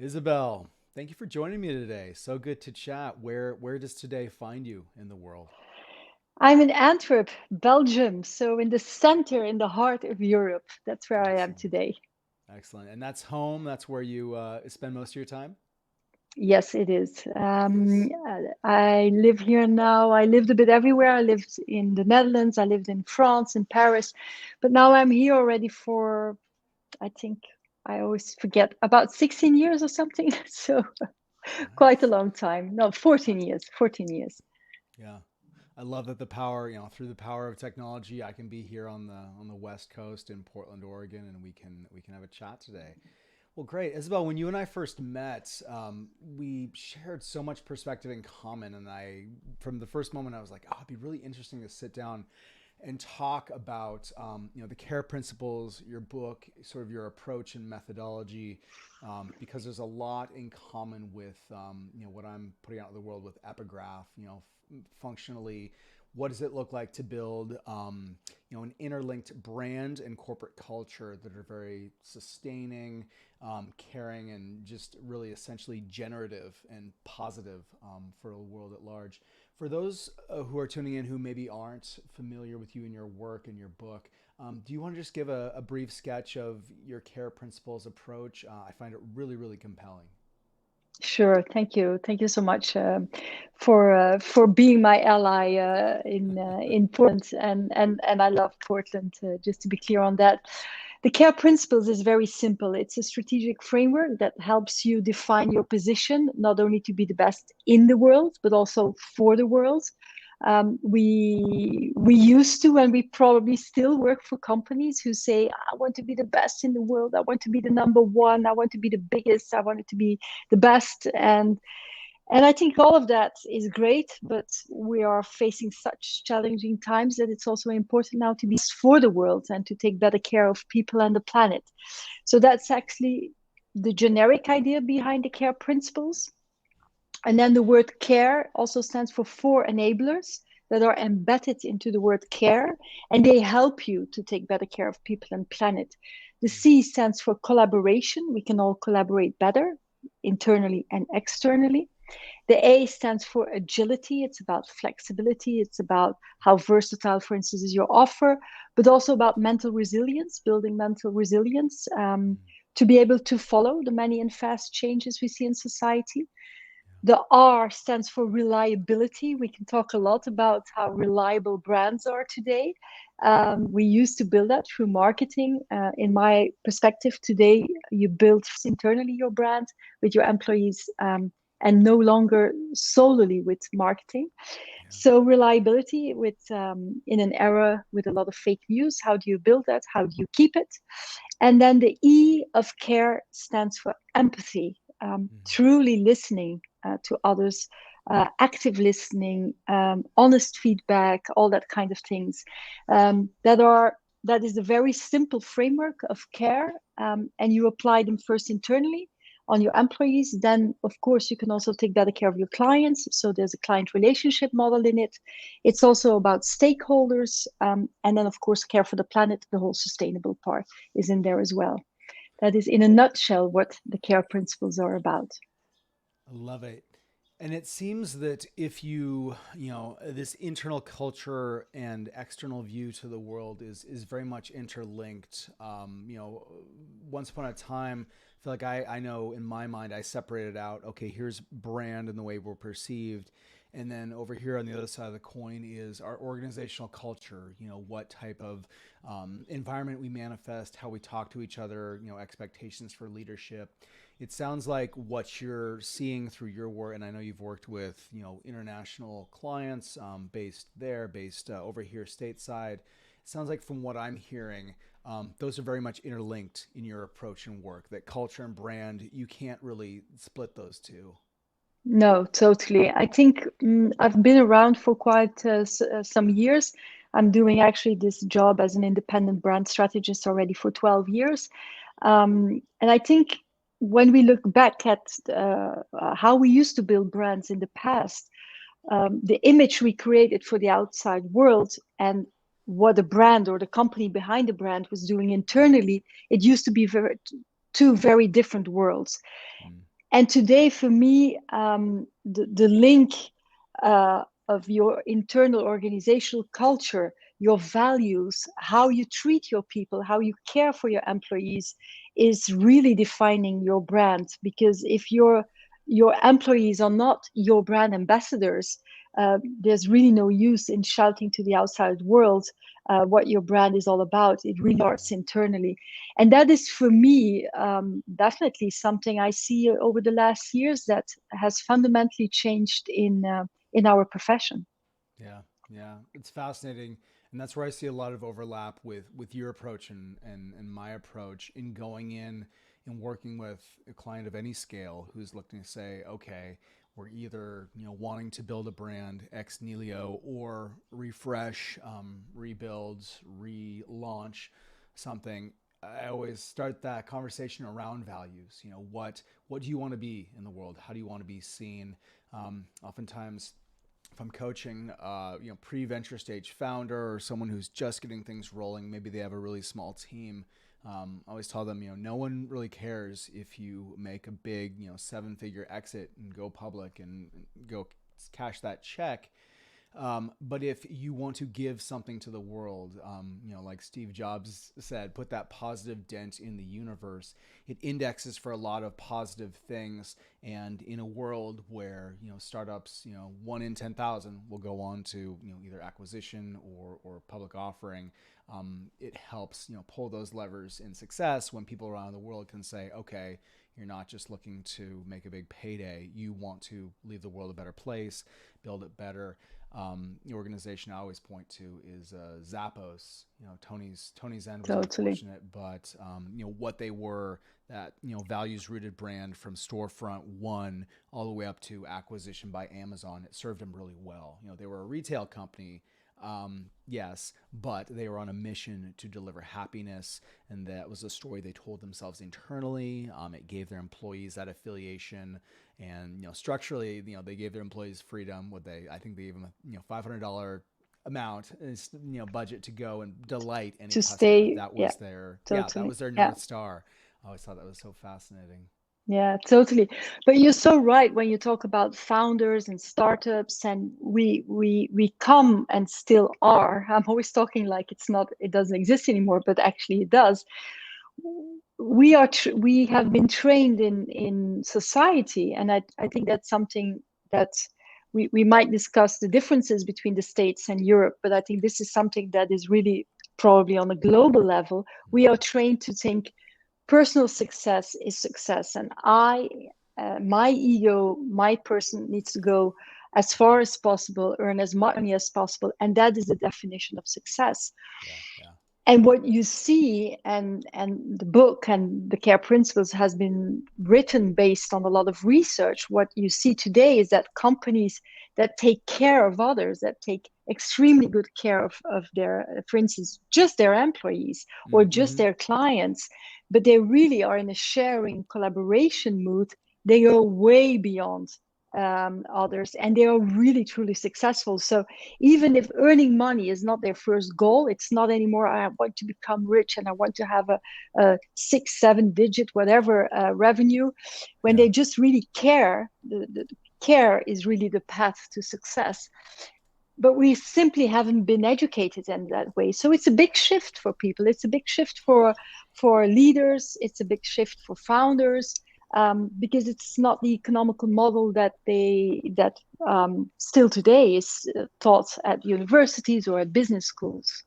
Isabel, thank you for joining me today. So good to chat. Where does today find you in the world? I'm in Antwerp, Belgium, so in the center, in the heart of Europe. That's where I am Excellent. today. Excellent. And that's home. That's where you spend most of your time? Yes, it is. Nice. I live here now. I lived a bit everywhere. I lived in the Netherlands, I lived in France, in Paris, but now I'm here already for, I think, I always forget, about 16 years or something. So quite a Nice. long time. No, 14 years, 14 years. Yeah. I love that the power, through the power of technology, I can be here on the West Coast in Portland, Oregon, and we can have a chat today. Well, great, Isabel. When you and I first met, we shared so much perspective in common, and from the first moment, I was like, "Oh, it'd be really interesting to sit down and talk about, the care principles, your book, sort of your approach and methodology, because there's a lot in common with, what I'm putting out in the world with epigraph. Functionally, what does it look like to build an interlinked brand and corporate culture that are very sustaining, caring, and just really essentially generative and positive for the world at large. For those who are tuning in who maybe aren't familiar with you and your work and your book, do you want to just give a brief sketch of your care principles approach? I find it really, really compelling. Sure. Thank you. Thank you so much for being my ally in Portland, and I love Portland. Just to be clear on that, the CARE principles is very simple. It's a strategic framework that helps you define your position, not only to be the best in the world, but also for the world. We used to, and we probably still work for companies who say, "I want to be the best in the world. I want to be the number one. I want to be the biggest. I want it to be the best." And I think all of that is great, but we are facing such challenging times that it's also important now to be for the world and to take better care of people and the planet. So that's actually the generic idea behind the care principles. And then the word care also stands for four enablers that are embedded into the word care, and they help you to take better care of people and planet. The C stands for collaboration. We can all collaborate better internally and externally. The A stands for agility. It's about flexibility. It's about how versatile, for instance, is your offer, but also about mental resilience, building mental resilience to be able to follow the many and fast changes we see in society. The R stands for reliability. We can talk a lot about how reliable brands are today. We used to build that through marketing. In my perspective, today you build internally your brand with your employees and no longer solely with marketing. Yeah. So reliability with in an era with a lot of fake news, how do you build that? How do you keep it? And then the E of care stands for empathy, truly listening to others, active listening, honest feedback, all that kind of things. That is a very simple framework of care, and you apply them first internally on your employees. Then, of course, you can also take better care of your clients. So there's a client relationship model in it. It's also about stakeholders, and then, of course, care for the planet. The whole sustainable part is in there as well. That is, in a nutshell, what the care principles are about. I love it. And it seems that if this internal culture and external view to the world is very much interlinked. Once upon a time, I feel like I know in my mind I separated out. Okay, here's brand and the way we're perceived, and then over here on the other side of the coin is our organizational culture. What type of environment we manifest, how we talk to each other. Expectations for leadership. It sounds like what you're seeing through your work, and I know you've worked with international clients based there, based over here stateside. It sounds like from what I'm hearing, those are very much interlinked in your approach and work. That culture and brand, you can't really split those two. No, totally. I think I've been around for quite some years. I'm doing actually this job as an independent brand strategist already for 12 years. And I think when we look back at how we used to build brands in the past, the image we created for the outside world and what the brand or the company behind the brand was doing internally, it used to be two very different worlds. And today, for me, the link of your internal organizational culture, your values, how you treat your people, how you care for your employees, is really defining your brand. Because if your employees are not your brand ambassadors, there's really no use in shouting to the outside world what your brand is all about. It really starts internally. And that is, for me, definitely something I see over the last years that has fundamentally changed in our profession. Yeah, yeah, it's fascinating, and that's where I see a lot of overlap with your approach and my approach in going in and working with a client of any scale who's looking to say, okay, we're either wanting to build a brand ex nihilo or refresh, rebuild, relaunch something. I always start that conversation around values. What do you want to be in the world? How do you want to be seen? Oftentimes if I'm coaching, pre-venture stage founder or someone who's just getting things rolling, maybe they have a really small team. I always tell them, no one really cares if you make a big, seven-figure exit and go public and go cash that check. But if you want to give something to the world, like Steve Jobs said, put that positive dent in the universe. It indexes for a lot of positive things. And in a world where, startups, 1 in 10,000 will go on to, either acquisition or public offering, it helps, pull those levers in success when people around the world can say, okay, you're not just looking to make a big payday. You want to leave the world a better place, build it better. The organization I always point to is Zappos. Tony's end was Totally, unfortunate, but what they were, that values rooted brand from storefront one all the way up to acquisition by Amazon. It served them really well. They were a retail company. Yes, but they were on a mission to deliver happiness, and that was a story they told themselves internally. It gave their employees that affiliation, and structurally, they gave their employees freedom. I think they gave them a $500 amount, budget to go and delight any to customer. stay, That yeah, was that totally, was their yeah. North Star. I always thought that was so fascinating. Yeah, totally. But you're so right when you talk about founders and startups, and we come and still are. I'm always talking like it doesn't exist anymore, but actually it does. We have been trained in society, and I think that's something that we might discuss the differences between the States and Europe, but I think this is something that is really probably on a global level. We are trained to think personal success is success, and my ego, my person needs to go as far as possible, earn as much money as possible, and that is the definition of success. Yeah, yeah, And what you see, and the book and the care principles has been written based on a lot of research. What you see today is that companies that take care of others, that take extremely good care of their, for instance, just their employees or just mm-hmm. their clients, but they really are in a sharing collaboration mood, they go way beyond others, and they are really truly successful. So even if earning money is not their first goal, it's not anymore, I want to become rich and I want to have a 6 7 digit whatever revenue. When Yeah. they just really care, the care is really the path to success. But we simply haven't been educated in that way. So it's a big shift for people. It's a big shift for leaders. It's a big shift for founders, because it's not the economical model that still today is taught at universities or at business schools.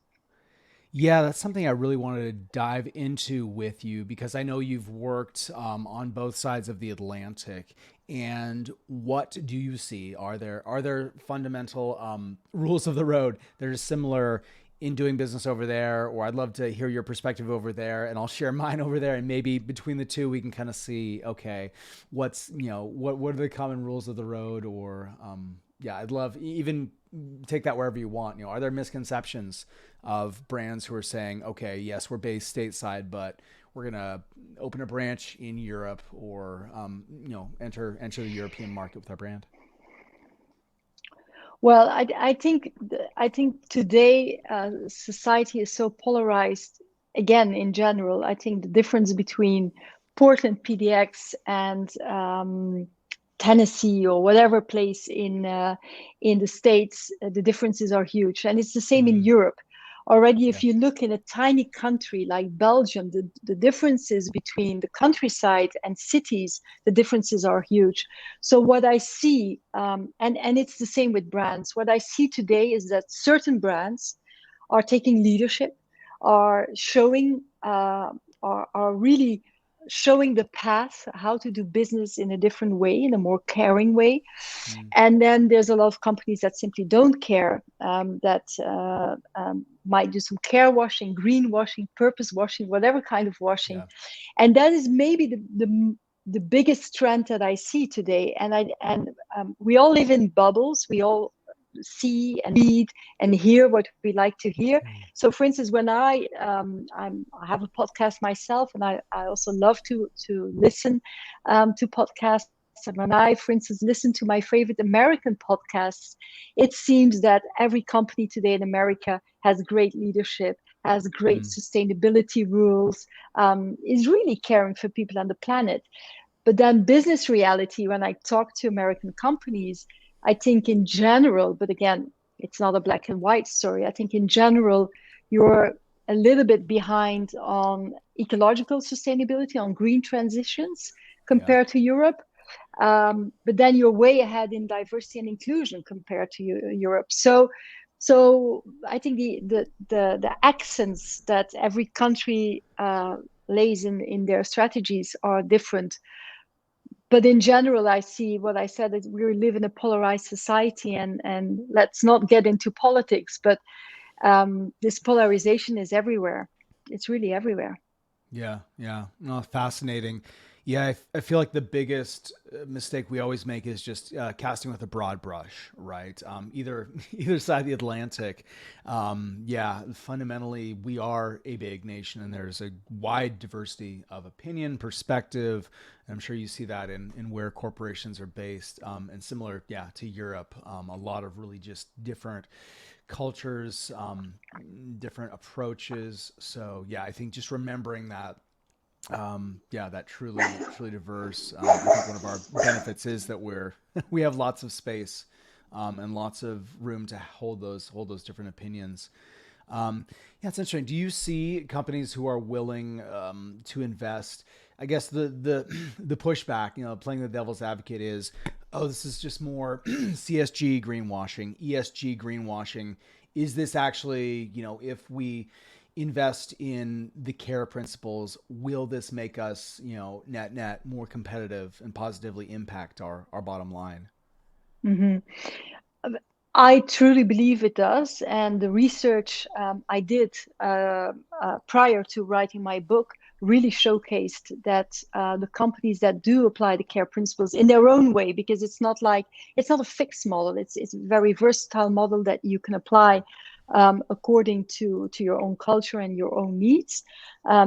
Yeah, that's something I really wanted to dive into with you because I know you've worked on both sides of the Atlantic. And what do you see? Are there fundamental rules of the road that are similar in doing business over there? Or I'd love to hear your perspective over there, and I'll share mine over there. And maybe between the two, we can kind of see, okay, what are the common rules of the road? Or yeah, I'd love even take that wherever you want. Are there misconceptions of brands who are saying, okay, yes, we're based stateside, but we're gonna open a branch in Europe or enter the European market with our brand? Well, I think today society is so polarized. Again, in general, I think the difference between Portland PDX and Tennessee or whatever place in the States, the differences are huge. And it's the same in Mm, Europe. Already, yeah. if you look in a tiny country like Belgium, the differences between the countryside and cities, the differences are huge. So what I see, and it's the same with brands, what I see today is that certain brands are taking leadership, are showing, are really showing the path how to do business in a different way, in a more caring way. Mm, And then there's a lot of companies that simply don't care, that might do some care washing, green washing, purpose washing, whatever kind of washing. yeah. And that is maybe the biggest trend that I see today. And we all live in bubbles. We all see and read and hear what we like to hear. Mm, So, for instance, when I have a podcast myself, and I also love to listen to podcasts. And when I, for instance, listen to my favorite American podcasts, it seems that every company today in America has great leadership, has great mm, sustainability rules, is really caring for people on the planet. But then business reality, when I talk to American companies, I think in general, but again, it's not a black and white story. I think in general, you're a little bit behind on ecological sustainability, on green transitions yeah. compared to Europe. But then you're way ahead in diversity and inclusion compared to Europe. So I think the accents that every country lays in their strategies are different. But in general, I see what I said is we live in a polarized society, and let's not get into politics, but this polarization is everywhere. It's really everywhere. Yeah, yeah. No, fascinating. Yeah, I feel like the biggest mistake we always make is just casting with a broad brush, right? Either either side of the Atlantic. Yeah, fundamentally, we are a big nation, and there's a wide diversity of opinion, perspective. And I'm sure you see that in where corporations are based, and similar, yeah, to Europe. A lot of really just different cultures, different approaches. So yeah, I think just remembering that, yeah, that truly diverse. I think one of our benefits is that we have lots of space, and lots of room to hold those different opinions. Yeah, it's interesting. Do you see companies who are willing to invest? I guess the the pushback, playing the devil's advocate is, oh, this is just more CSG greenwashing, ESG greenwashing. Is this actually, if we invest in the care principles, will this make us, net more competitive and positively impact our bottom line? Mhm. I truly believe it does. And the research I did prior to writing my book really showcased that the companies that do apply the care principles in their own way, because it's not a fixed model. It's a very versatile model that you can apply according to your own culture and your own needs.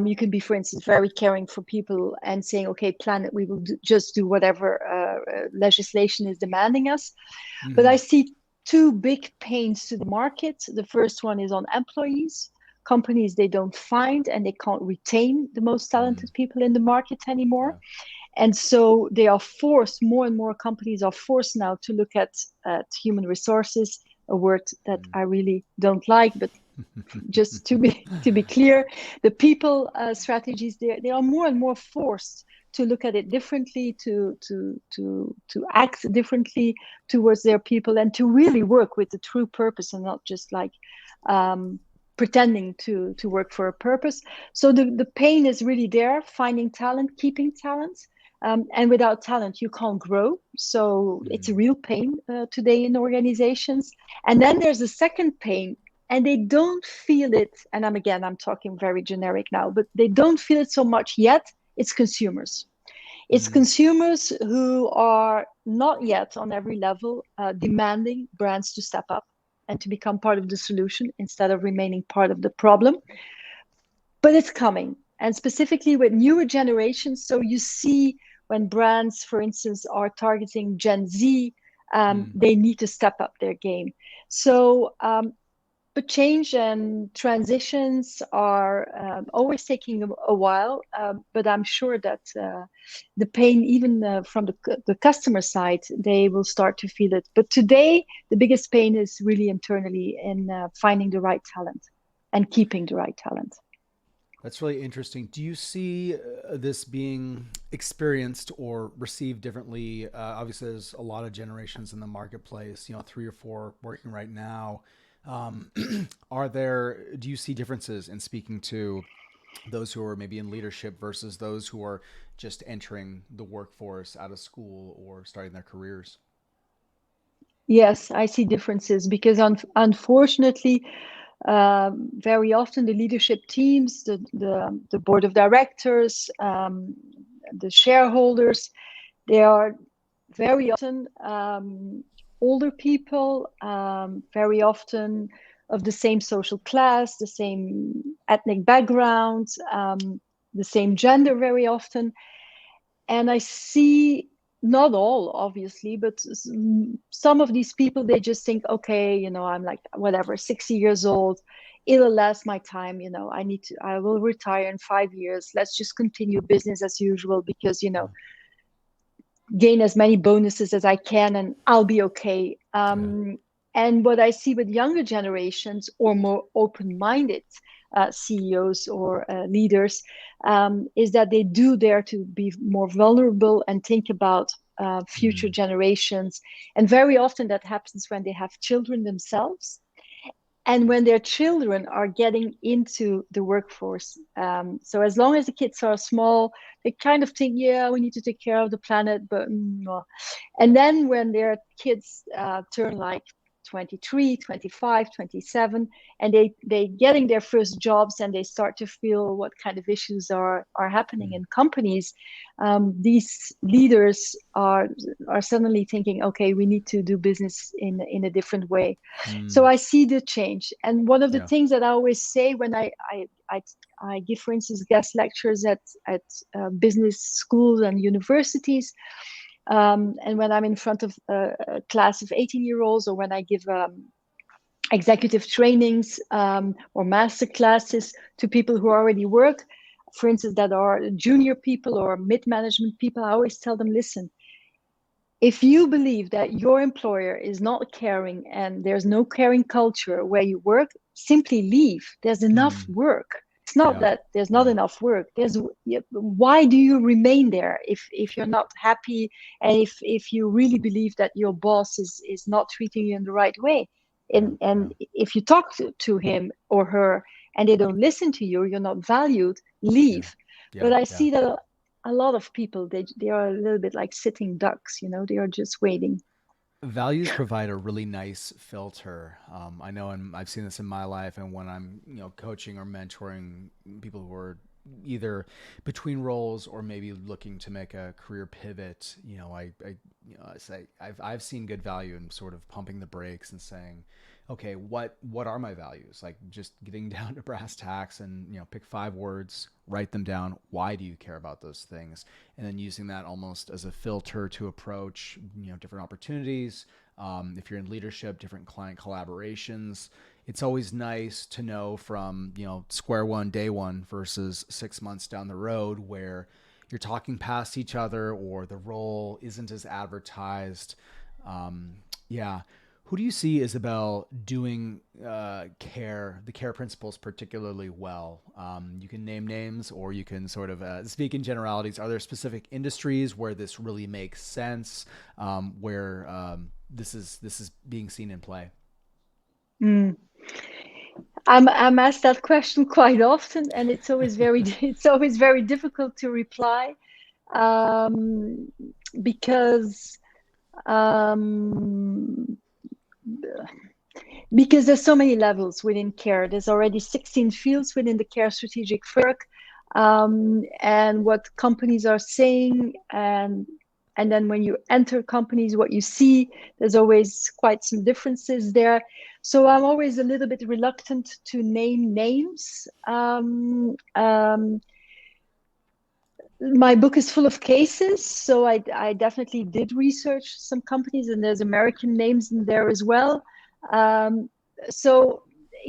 You can be, for instance, very caring for people and saying, okay, planet, we will just do whatever legislation is demanding us. But I Mm-hmm. see two big pains to the market. The first one is on employees. Companies they don't find and they can't retain the most Mm, talented people in the market anymore. yeah. And so they are forced, more and more companies are forced now to look at human resources, a word that Mm. I really don't like, but just to be clear, the people strategies they are more and more forced to look at it differently, to act differently towards their people, and to really work with the true purpose and not just like um, pretending to work for a purpose. So the pain is really there, finding talent, keeping talent. And without talent, you can't grow. So it's a Mm, real pain today in organizations. And then there's a second pain, and they don't feel it. And I'm talking very generic now, but they don't feel it so much yet. It's consumers. It's mm, consumers who are not yet on every level demanding brands to step up and to become part of the solution instead of remaining part of the problem. But it's coming, and specifically with newer generations. So you see when brands, for instance, are targeting Gen Z, mm, they need to step up their game. So but change and transitions are always taking a while. But I'm sure that the pain, even from the customer side, they will start to feel it. But today, the biggest pain is really internally in finding the right talent and keeping the right talent. That's really interesting. Do you see this being experienced or received differently? Obviously, there's a lot of generations in the marketplace. 3 or 4 working right now. Um, do you see differences in speaking to those who are maybe in leadership versus those who are just entering the workforce out of school or starting their careers? Yes, I see differences because unfortunately, very often the leadership teams, the board of directors, the shareholders, they are very often older people, very often of the same social class, the same ethnic background, the same gender very often. And I see, not all obviously, but some of these people, they just think, okay, I'm like whatever, 60 years old, it'll last my time, I will retire in 5 years, let's just continue business as usual, because gain as many bonuses as I can and I'll be okay. Yeah. And what I see with younger generations or more open-minded CEOs or leaders is that they do dare to be more vulnerable and think about future Mm. generations. And very often that happens when they have children themselves and when their children are getting into the workforce. So as long as the kids are small, they kind of think, yeah, we need to take care of the planet, but no. And then when their kids turn like 23, 25, 27, and they getting their first jobs and they start to feel what kind of issues are happening Mm. in companies, these leaders are suddenly thinking, okay, we need to do business in a different way. So Mm. I see the change. And one of the Yeah. things that I always say when I give, for instance, guest lectures at business schools and universities, and when I'm in front of a class of 18-year-olds, or when I give executive trainings or master classes to people who already work, for instance, that are junior people or mid-management people, I always tell them, listen, if you believe that your employer is not caring and there's no caring culture where you work, simply leave. There's enough Mm. work. It's not Yeah. that there's not Yeah. enough work. Why do you remain there if you're not happy, and if you really believe that your boss is not treating you in the right way? Yeah. Yeah. And if you talk to him or her and they don't listen to you, you're not valued, Yeah. leave. Yeah. But I Yeah. see that a lot of people, they are a little bit like sitting ducks, they are just waiting. Values provide a really nice filter. I know, and I've seen this in my life, and when I'm coaching or mentoring people who are either between roles or maybe looking to make a career pivot, I say I've seen good value in sort of pumping the brakes and saying, okay, what are my values? Like just getting down to brass tacks and pick 5 words, write them down. Why do you care about those things? And then using that almost as a filter to approach different opportunities. If you're in leadership, different client collaborations, it's always nice to know from square one, day one versus 6 months down the road where you're talking past each other or the role isn't as advertised. Yeah. Who do you see, Isabel, doing the care principles particularly well? You can name names, or you can sort of speak in generalities. Are there specific industries where this really makes sense, where this is being seen in play? Mm. I'm asked that question quite often, and it's always very it's always very difficult to reply, um, because um, because there's so many levels within care. There's already 16 fields within the care strategic framework, and what companies are saying, and then when you enter companies, what you see, there's always quite some differences there. So I'm always a little bit reluctant to name names. My book is full of cases, so I definitely did research some companies, and there's American names in there as well. Um, so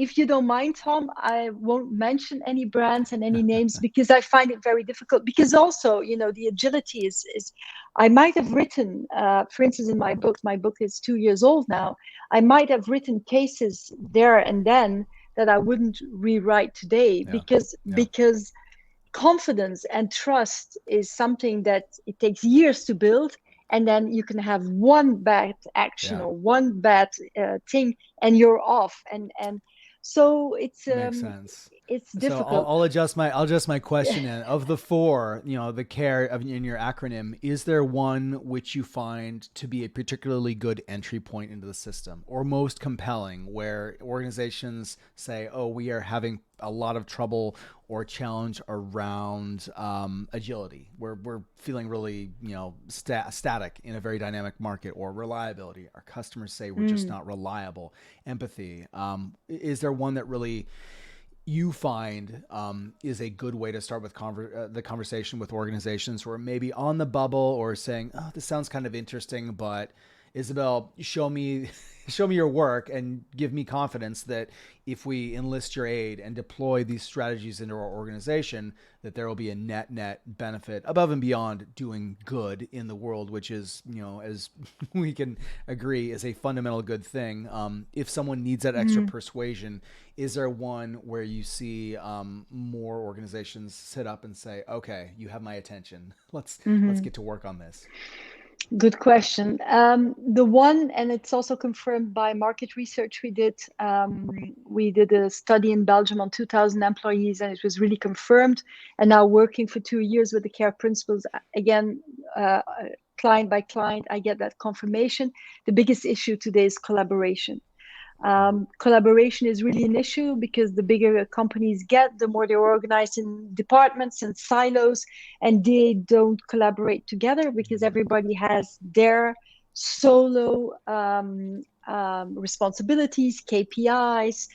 if you don't mind, Tom, I won't mention any brands and any names because I find it very difficult. Because also, the agility is I might have written, for instance, in my book is 2 years old now. I might have written cases there and then that I wouldn't rewrite today Yeah. Yeah. because confidence and trust is something that it takes years to build, and then you can have one bad action Yeah. or one bad thing and you're off, and so Makes sense. it's So I'll, difficult. I'll adjust my I'll adjust my question in. Of the four, the care of in your acronym, is there one which you find to be a particularly good entry point into the system, or most compelling, where organizations say, "Oh, we are having a lot of trouble or challenge around agility. We're feeling really static in a very dynamic market, or reliability. Our customers say we're just Mm. not reliable. Empathy. Is there one that really you find is a good way to start with the conversation with organizations who are maybe on the bubble or saying, "Oh, this sounds kind of interesting, but Isabel, show me show me your work and give me confidence that if we enlist your aid and deploy these strategies into our organization, that there will be a net benefit above and beyond doing good in the world," which is, as we can agree, is a fundamental good thing. If someone needs that extra Mm. persuasion, is there one where you see more organizations sit up and say, "Okay, you have my attention. Let's Hmm. get to work on this"? Good question. The one, and it's also confirmed by market research we did. We did a study in Belgium on 2,000 employees, and it was really confirmed. And now working for 2 years with the CARE principles, again, uh, client by client, I get that confirmation. The biggest issue today is collaboration. Collaboration is really an issue because the bigger companies get, the more they're organized in departments and silos, and they don't collaborate together because everybody has their solo responsibilities, KPIs,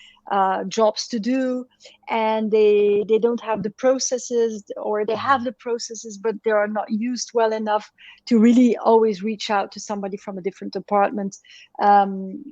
jobs to do, and they don't have the processes, or they have the processes but they are not used well enough to really always reach out to somebody from a different department. um,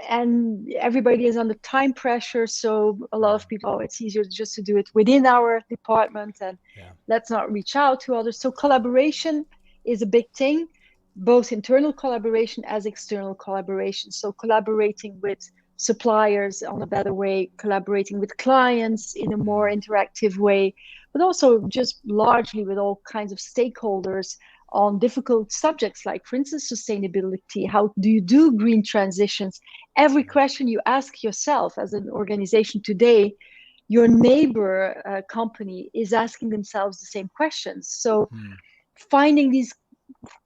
and everybody is under time pressure, so a lot of people, oh, it's easier just to do it within our department, and Yeah. let's not reach out to others. So collaboration is a big thing, both internal collaboration as external collaboration. So collaborating with suppliers on a better way, collaborating with clients in a more interactive way, but also just largely with all kinds of stakeholders on difficult subjects like, for instance, sustainability. How do you do green transitions? Every question you ask yourself as an organization today, your neighbor company is asking themselves the same questions. So finding these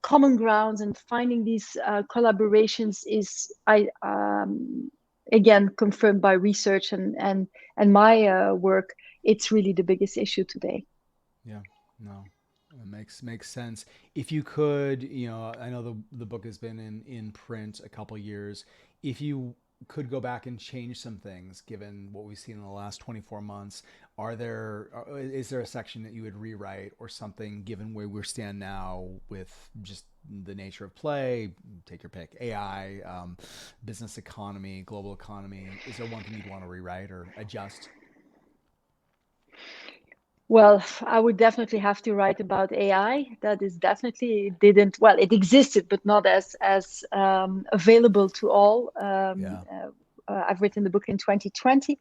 common grounds and finding these collaborations is, I again, confirmed by research and my work, it's really the biggest issue today. Yeah, no, it makes sense. If you could, I know the book has been in print a couple years. If you could go back and change some things, given what we've seen in the last 24 months, is there a section that you would rewrite or something, given where we stand now with just the nature of play? Take your pick: AI, business economy, global economy. Is there one thing you'd want to rewrite or adjust? Well, I would definitely have to write about AI. That is definitely didn't, well, it existed, but not as available to all. Yeah. I've written the book in 2020,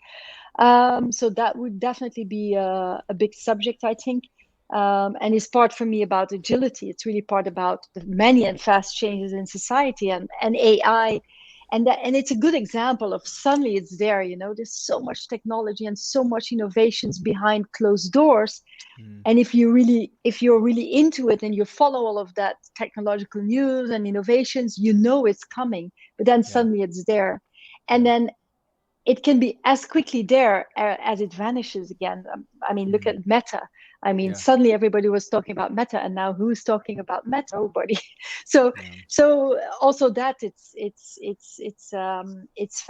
so that would definitely be a big subject, I think. And it's part for me about agility. It's really part about the many and fast changes in society, and AI, and it's a good example of suddenly it's there. There's so much technology and so much innovations behind closed doors, and if you're really into it and you follow all of that technological news and innovations, it's coming, but then Yeah. suddenly it's there, and Yeah. then it can be as quickly there as it vanishes again. I mean, look at Meta. I mean, Yeah. suddenly everybody was talking about Meta, and now who's talking about Meta? Nobody. So, Yeah. so also that it's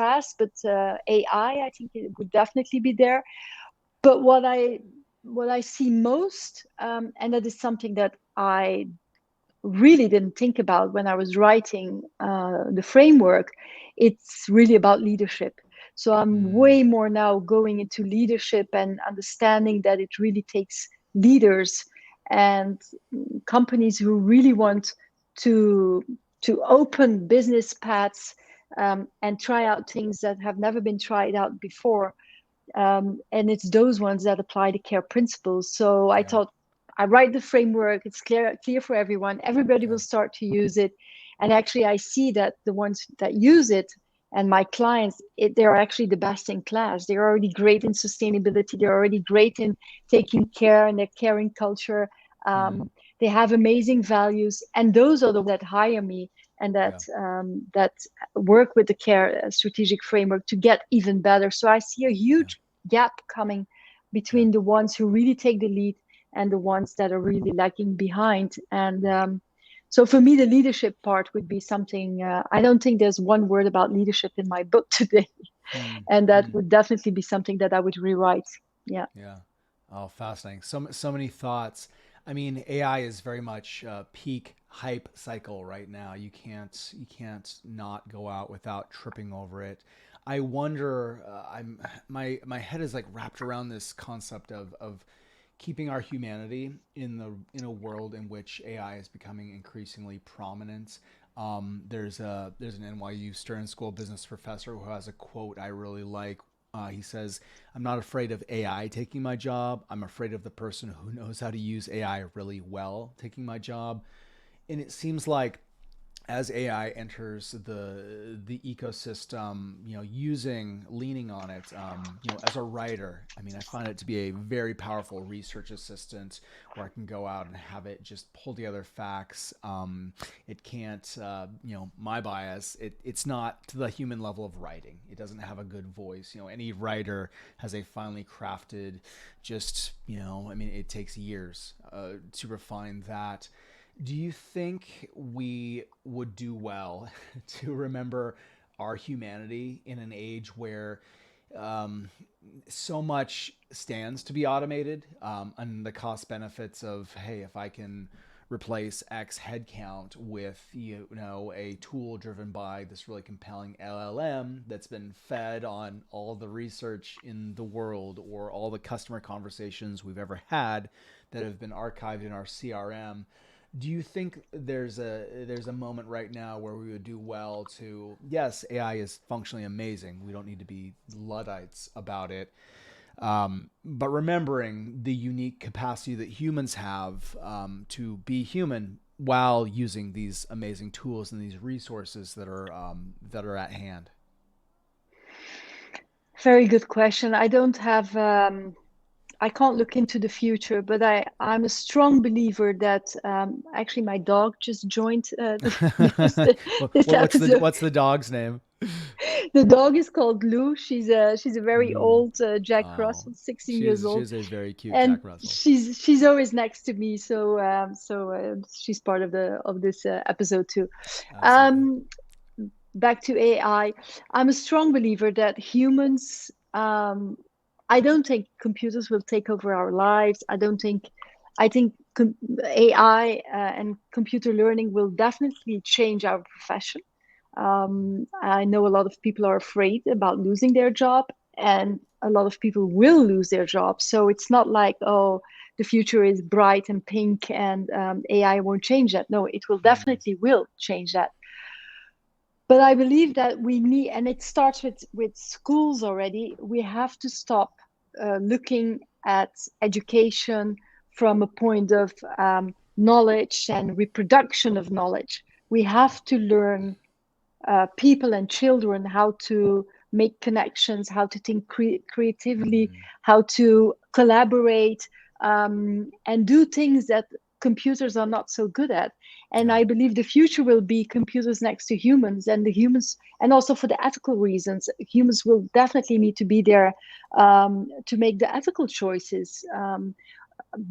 fast, but AI, I think it would definitely be there. But what I see most, and that is something that I really didn't think about when I was writing the framework, it's really about leadership. So I'm Mm, way more now going into leadership and understanding that it really takes leaders and companies who really want to to open business paths, and try out things that have never been tried out before. And it's those ones that apply the care principles. So I yeah, thought, I write the framework, it's clear for everyone, everybody yeah, will start to use it. And actually I see that the ones that use it, and my clients, they're actually the best in class. They're already great in sustainability, they're already great in taking care and their caring culture. mm, They have amazing values, and those are the ones that hire me, and yeah, that work with the care strategic framework to get even better. So I see a yeah, huge gap coming yeah, between the ones who really take the lead and the ones that are really lagging behind. And right. so for me, the leadership part would be something. I don't think there's one word about leadership in my book today, Mm, and that mm, would definitely be something that I would rewrite. Yeah. yeah. Oh, fascinating. So many thoughts. I mean, AI is very much peak hype cycle right now. You can't not go out without tripping over it. I wonder. My head is like wrapped around this concept of keeping our humanity in a world in which AI is becoming increasingly prominent. There's an NYU Stern School business professor who has a quote I really like. He says, "I'm not afraid of AI taking my job. I'm afraid of the person who knows how to use AI really well taking my job." And it seems like as AI enters the ecosystem, leaning on it, as a writer, I mean, I find it to be a very powerful research assistant where I can go out and have it just pull together facts. It can't, my bias, it's not to the human level of writing. It doesn't have a good voice. Any writer has a finely crafted, I mean, it takes years to refine that. Do you think we would do well to remember our humanity in an age where um, so much stands to be automated, and the cost benefits of, hey, if I can replace X headcount with a tool driven by this really compelling LLM that's been fed on all the research in the world or all the customer conversations we've ever had that have been archived in our CRM. Do you think there's a moment right now where we would do well to, yes, AI is functionally amazing. We don't need to be Luddites about it. But remembering the unique capacity that humans have to be human while using these amazing tools and these resources that are at hand. Very good question. I don't have. I can't look into the future, but I'm a strong believer that actually my dog just joined this, this what's the episode. what's the dog's name? The dog is called Lou. She's a very Lou. old Jack Oh, Russell, 16 she years is she old, is a very cute and Jack Russell. she's always next to me. So she's part of the of this episode too. Absolutely. Um, Back to AI. I'm a strong believer that humans. I don't think computers will take over our lives. I don't think. I think AI and computer learning will definitely change our profession. I know a lot of people are afraid about losing their job, and a lot of people will lose their job. So it's not like, oh, the future is bright and pink and AI won't change that. No, it will Mm, definitely will change that. But I believe that we need, and it starts with schools already. We have to stop looking at education from a point of knowledge and reproduction of knowledge. We have to learn people and children how to make connections, how to think creatively, mm, how to collaborate, and do things that computers are not so good at. And yeah. I believe the future will be computers next to humans, and the humans, and also for the ethical reasons, humans will definitely need to be there to make the ethical choices.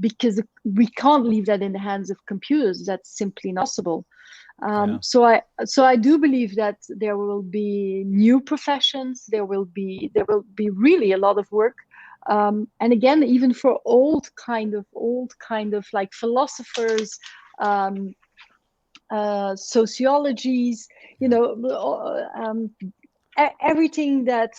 Because we can't leave that in the hands of computers. That's simply not possible. Yeah. So I do believe that there will be new professions. There will be really a lot of work. And again, even for old kind of like philosophers, sociologies, you Yeah. know, everything that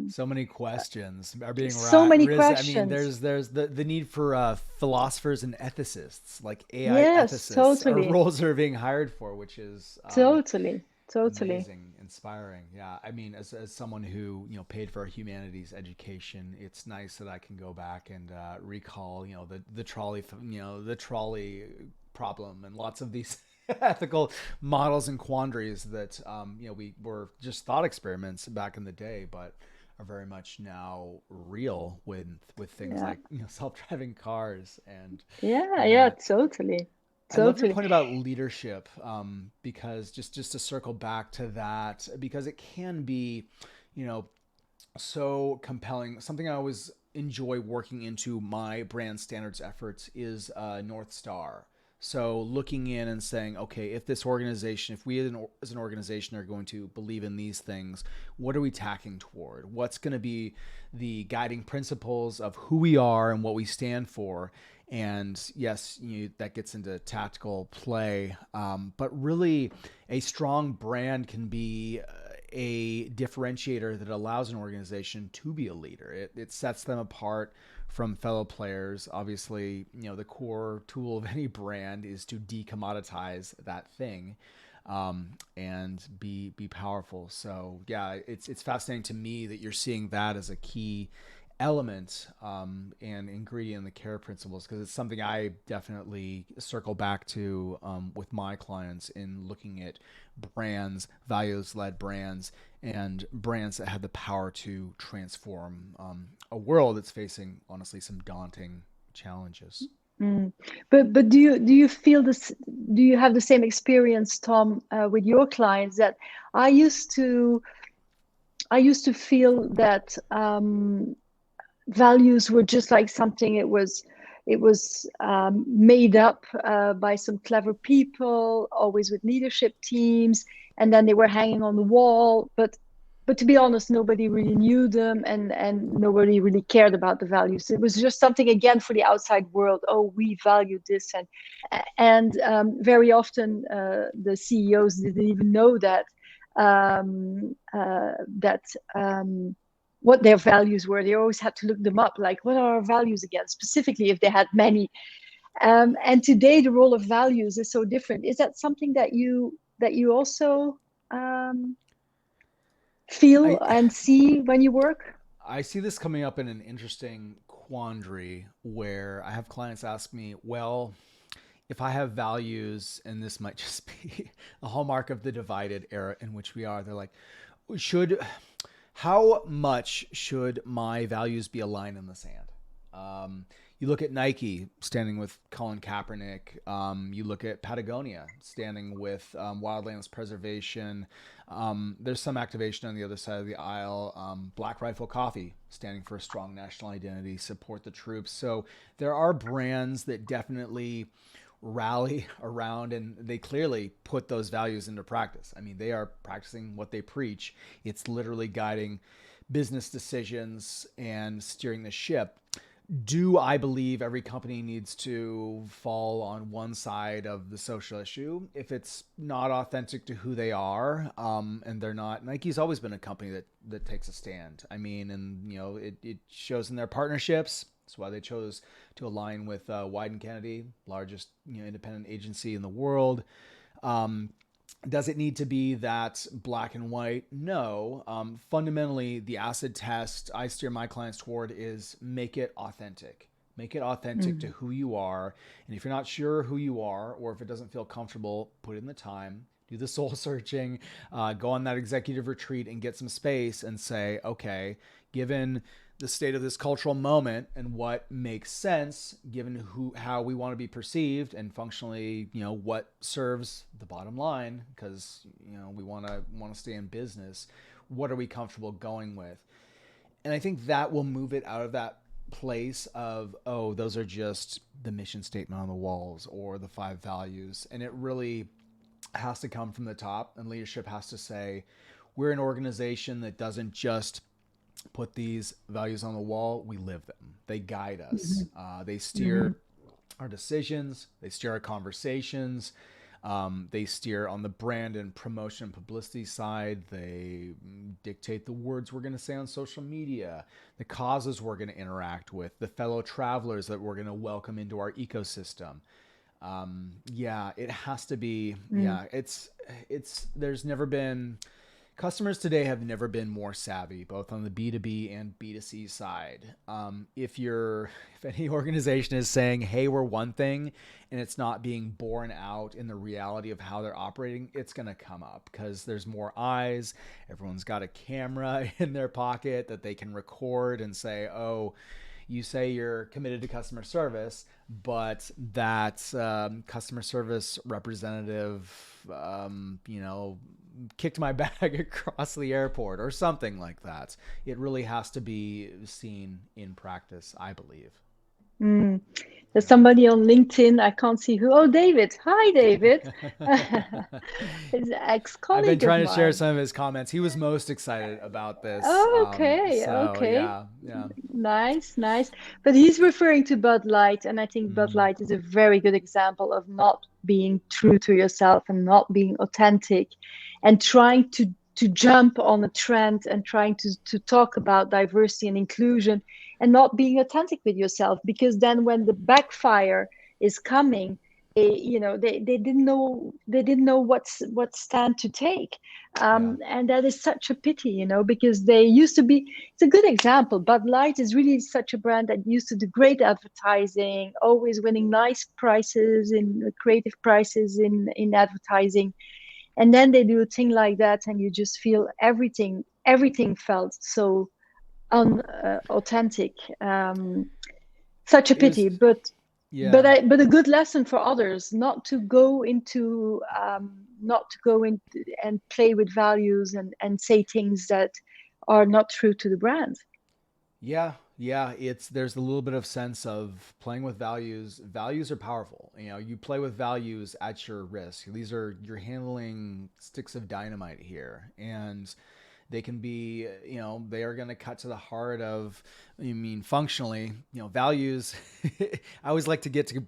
So many questions are being so many risen. I mean, questions. there's the need for philosophers and ethicists, like AI Yes, ethicists, are totally, roles that are being hired for, which is totally, totally. amazing, inspiring. Yeah, I mean, as someone who paid for a humanities education, it's nice that I can go back and recall the trolley the trolley problem and lots of these ethical models and quandaries that we were just thought experiments back in the day, but are very much now real with things Yeah, like self-driving cars and yeah, and yeah, that. totally, I love your totally. point about leadership, because just to circle back to that, because it can be, you know, so compelling. Something I always enjoy working into my brand standards efforts is North Star. So looking in and saying, okay, if this organization, if we as an organization are going to believe in these things, what are we tacking toward? What's going to be the guiding principles of who we are and what we stand for? And yes, that gets into tactical play, but really, a strong brand can be a differentiator that allows an organization to be a leader. It sets them apart from fellow players. Obviously, the core tool of any brand is to decommoditize that thing, and be powerful. So yeah, it's fascinating to me that you're seeing that as a key element, and ingredient in the care principles, because it's something I definitely circle back to with my clients in looking at brands, values-led brands, and brands that have the power to transform a world that's facing, honestly, some daunting challenges. Mm. But do you feel this? Do you have the same experience, Tom, with your clients? That I used to I used to feel that values were just like something, it was made up by some clever people, always with leadership teams, and then they were hanging on the wall. But to be honest, nobody really knew them, and nobody really cared about the values. It was just something again for the outside world. Oh, we value this, and very often the CEOs didn't even know that what their values were. They always had to look them up, like what are our values again, specifically if they had many. And today the role of values is so different. Is that something that you also um, feel I and see when you work? I see this coming up in an interesting quandary where I have clients ask me, well, if I have values, and this might just be a hallmark of the divided era in which we are, they're like, should how much should my values be a line in the sand? You look at Nike standing with Colin Kaepernick. You look at Patagonia standing with wildlands preservation. There's some activation on the other side of the aisle. Black Rifle Coffee standing for a strong national identity, support the troops. So there are brands that definitely rally around, and they clearly put those values into practice. I mean, they are practicing what they preach. It's literally guiding business decisions and steering the ship. Do I believe every company needs to fall on one side of the social issue if it's not authentic to who they are? And they're not. Nike's always been a company that takes a stand. I mean, and it shows in their partnerships. That's why they chose to align with Wyden Kennedy, largest independent agency in the world. Um, does it need to be that black and white? No. Fundamentally, the acid test I steer my clients toward is make it authentic. Make it authentic to Mm. who you are. And if you're not sure who you are, or if it doesn't feel comfortable, put in the time, do the soul searching, go on that executive retreat and get some space and say, okay, given the state of this cultural moment and what makes sense given how we want to be perceived, and functionally what serves the bottom line, because we want to stay in business, what are we comfortable going with? And I think that will move it out of that place of, oh, those are just the mission statement on the walls or the five values, and it really has to come from the top, and leadership has to say, we're an organization that doesn't just put these values on the wall, we live them. They guide us. Mhm. They Mhm. steer our decisions. They steer our conversations. They steer on the brand and promotion and publicity side. They dictate the words we're going to say on social media, the causes we're going to interact with, the fellow travelers that we're going to welcome into our ecosystem. Yeah, it has to be. Mm. Yeah, there's never been customers today have never been more savvy, both on the B2B and B2C side. If any organization is saying, "Hey, we're one thing," and it's not being borne out in the reality of how they're operating, it's going to come up because there's more eyes. Everyone's got a camera in their pocket that they can record and say, "Oh, you say you're committed to customer service, but that customer service representative, kicked my bag across the airport," or something like that. It really has to be seen in practice, I believe. Mm. There's somebody on LinkedIn. I can't see who. Oh, David. Hi, David. He's an I've been ex-colleague of trying to share mine. some of his comments. He was most excited about this. Okay, So okay. yeah, yeah. Nice, nice. But he's referring to Bud Light, and I think Bud Mm, Light is a very good example of not being true to yourself and not being authentic and trying to jump on a trend and trying to talk about diversity and inclusion and not being authentic with yourself, because then when the backfire is coming, they didn't know what stand to take. yeah. And that is such a pity, because they used to be. It's a good example. Bud Light is really such a brand that used to do great advertising, always winning nice prizes in creative prizes in advertising. And then they do a thing like that, and you just feel everything felt so unauthentic. Such a It was pity, but yeah. a good lesson for others not to go into not to go in and play with values and say things that are not true to the brand. Yeah, yeah, it's there's a little bit of sense of playing with values. Values are powerful. You play with values at your risk. You're handling sticks of dynamite here, and they can be, they are going to cut to the heart of, I mean, functionally, values. I always like to get to,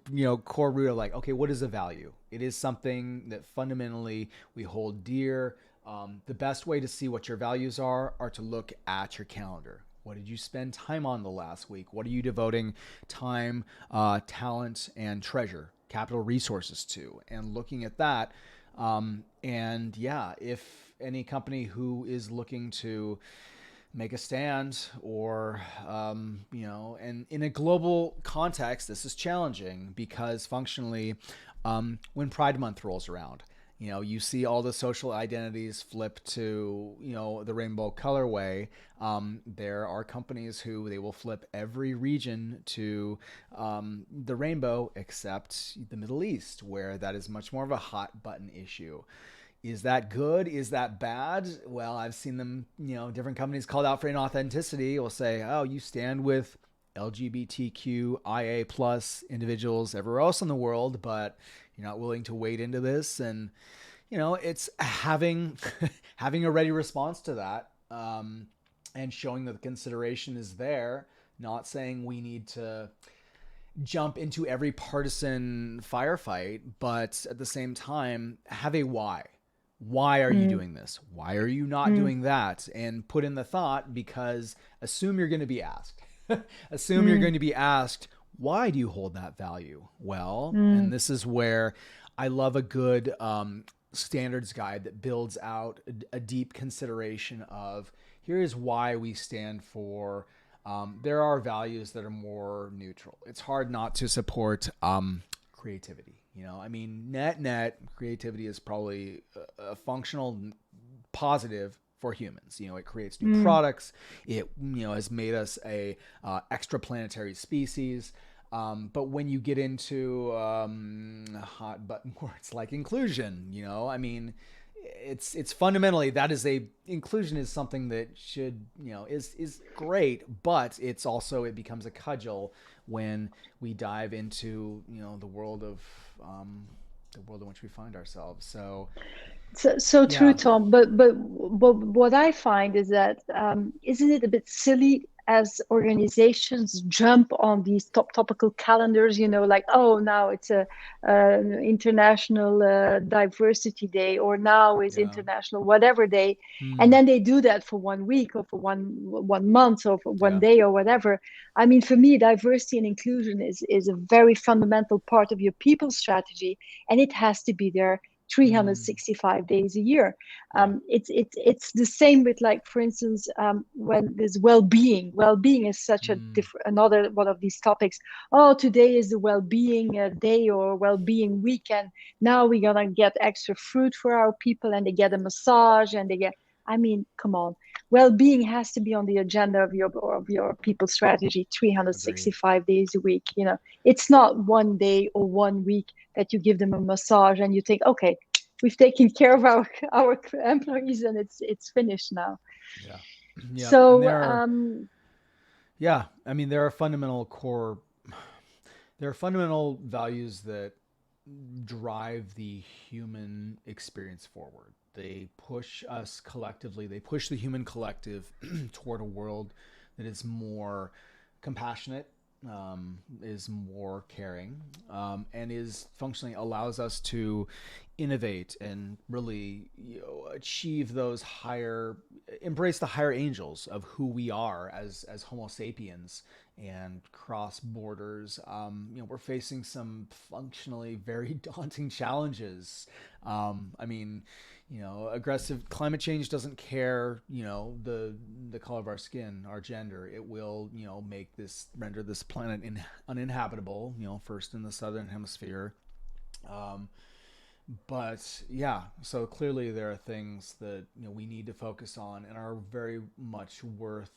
core root of like, okay, what is a value? It is something that fundamentally we hold dear. The best way to see what your values are to look at your calendar. What did you spend time on the last week? What are you devoting time, talent, and treasure, capital resources to? And looking at that, and yeah, if any company who is looking to make a stand or, and in a global context, this is challenging because functionally, when Pride Month rolls around, you see all the social identities flip to, the rainbow colorway. There are companies who they will flip every region to the rainbow except the Middle East, where that is much more of a hot button issue. Is that good? Is that bad? Well, I've seen them, different companies called out for inauthenticity will say, oh, you stand with LGBTQIA plus individuals everywhere else in the world, but you're not willing to wade into this. And, it's having having a ready response to that, and showing that the consideration is there, not saying we need to jump into every partisan firefight, but at the same time, have a why. Why are you Mm, doing this? Why are you not mm, doing that? And put in the thought, because assume you're going to be asked. Assume you're mm, going to be asked, why do you hold that value? Well, and mm, this is where I love a good standards guide that builds out a deep consideration of here is why we stand for. There are values that are more neutral. It's hard not to support creativity. I mean, net creativity is probably a functional positive for humans. It creates new mm. products. It has made us a extraplanetary species. But when you get into hot button words like inclusion, I mean, it's fundamentally that is a inclusion is something that should is great, but it's also it becomes a cudgel when we dive into the world in which we find ourselves. So So true, yeah. Tom. But what I find is that isn't it a bit silly as organizations jump on these top topical calendars, like, oh, now it's a international diversity day, or now is Yeah. international whatever day, and Mm. then they do that for 1 week or for one month or for one Yeah. day or whatever. I mean, for me, diversity and inclusion is a very fundamental part of your people strategy, and it has to be there Mm. 365 days a year. Yeah. It's the same with, like, for instance, when there's well-being. Well-being is such a Mm. different, another one of these topics. Oh, today is the well-being day or well-being weekend. Now we're gonna get extra fruit for our people, and they get a massage, and they get. I mean, come on. Well-being has to be on the agenda of your people strategy Agreed. 365 days a week. It's not one day or 1 week that you give them a massage and you think, okay, we've taken care of our employees and it's finished now. Yeah. Yep. And So there are, yeah, I mean, there are fundamental values that drive the human experience forward. They push us collectively, they push the human collective toward a world that is more compassionate, is more caring, and is functionally allows us to innovate and really, achieve those higher, embrace the higher angels of who we are as Homo sapiens and cross borders. We're facing some functionally very daunting challenges. I mean, aggressive climate change doesn't care, the color of our skin, our gender. It will, make this render this planet uninhabitable. First in the southern hemisphere. Um, but yeah, so clearly there are things that we need to focus on and are very much worth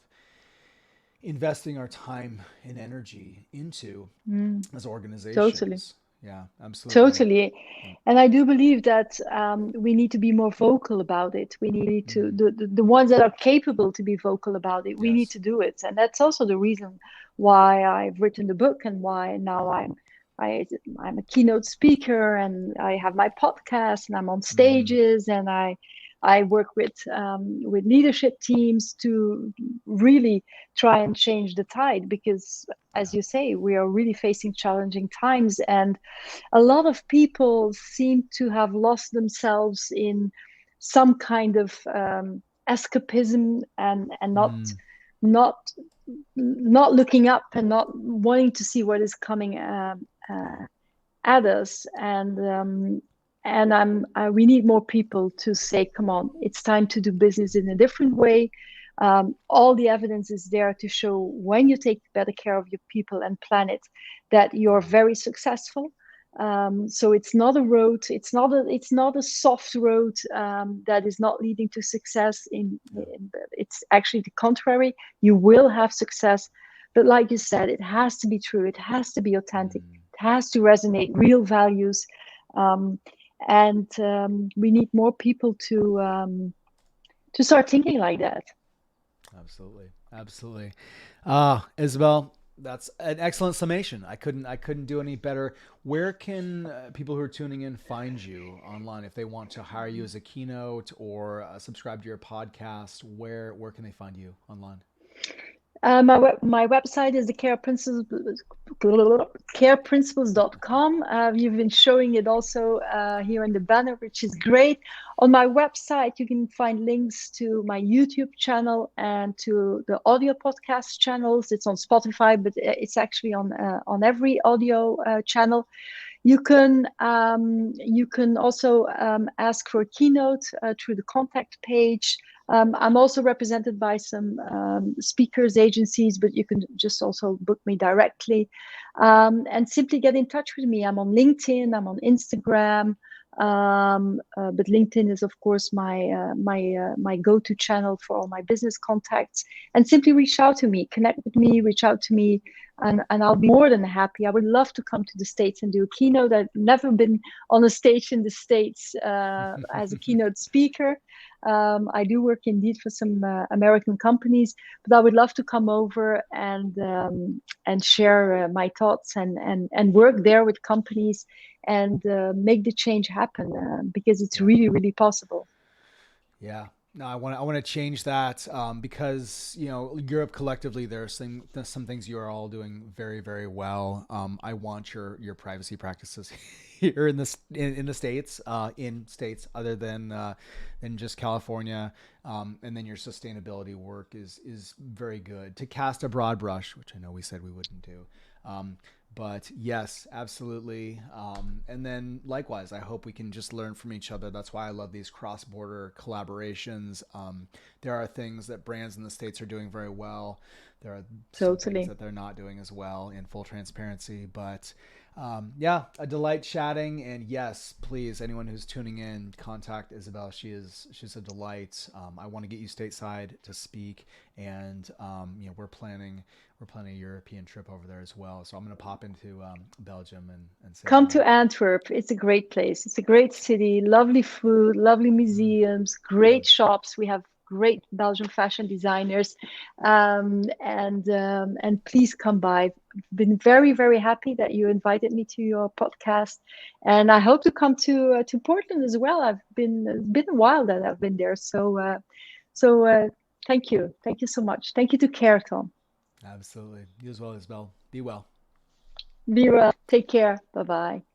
investing our time and energy into mm, as totally. organizations. Yeah, absolutely. Totally. Yeah. And I do believe that we need to be more vocal about it. We need to, Mm. the ones that are capable to be vocal about it, we need Yes. to do it. And that's also the reason why I've written the book and why now I, I'm a keynote speaker and I have my podcast and I'm on Mm. stages and I work with leadership teams to really try and change the tide because, Yeah. as you say, we are really facing challenging times, and a lot of people seem to have lost themselves in some kind of escapism and Mm. not not looking up and not wanting to see what is coming at us. And we need more people to say, come on, it's time to do business in a different way. All the evidence is there to show when you take better care of your people and planet that you're Yeah. very successful. So it's not a road. It's not a soft road that is not leading to success. Yeah. It's actually the contrary. You will have success, but like you said, it has to be true. It has to be authentic. Mm. It has to resonate. Real values, um, and we need more people to start thinking like that. Absolutely. Absolutely. Isabel, that's an excellent summation. I couldn't do any better. Where can people who are tuning in find you online if they want to hire you as a keynote or subscribe to your podcast? Where can they find you online? My website is the careprinciples.com. You've been showing it also here in the banner, which is great. On my website, you can find links to my YouTube channel and to the audio podcast channels. It's on Spotify, but it's actually on every audio channel. You can also ask for a keynote through the contact page. I'm also represented by some speakers agencies, but you can just also book me directly and simply get in touch with me. I'm on LinkedIn, I'm on Instagram, but LinkedIn is, of course, my go-to channel for all my business contacts. And simply reach out to me, connect with me, reach out to me, and I'll be more than happy. I would love to come to the States and do a keynote. I've never been on a stage in the States as a keynote speaker. I do work indeed for some American companies, but I would love to come over and share my thoughts and work there with companies and make the change happen because it's Yeah. really, really possible. Yeah. No, I want to change that because Europe collectively there's some things you are all doing very very well. I want your privacy practices here in the states in states other than just California, and then your sustainability work is very good to cast a broad brush, which I know we said we wouldn't do. Um, but yes, absolutely. And then likewise, I hope we can just learn from each other. That's why I love these cross-border collaborations. There are things that brands in the States are doing very well. There are some things Totally. that they're not doing as well in full transparency. But yeah, a delight chatting. And yes, please, anyone who's tuning in, contact Isabel. She's a delight. I want to get you stateside to speak, and we're planning a European trip over there as well. So I'm going to pop into Belgium and say Come hi. to Antwerp. It's a great place. It's a great city, lovely food, lovely Mm, museums, mm. great shops. We have great Belgian fashion designers. And please come by. Been very, very happy that you invited me to your podcast. And I hope to come to Portland as well. It's been a while that I've been there. So thank you. Thank you so much. Thank you to Carton. Absolutely. You as well, Isabel. Be well. Be well. Take care. Bye bye.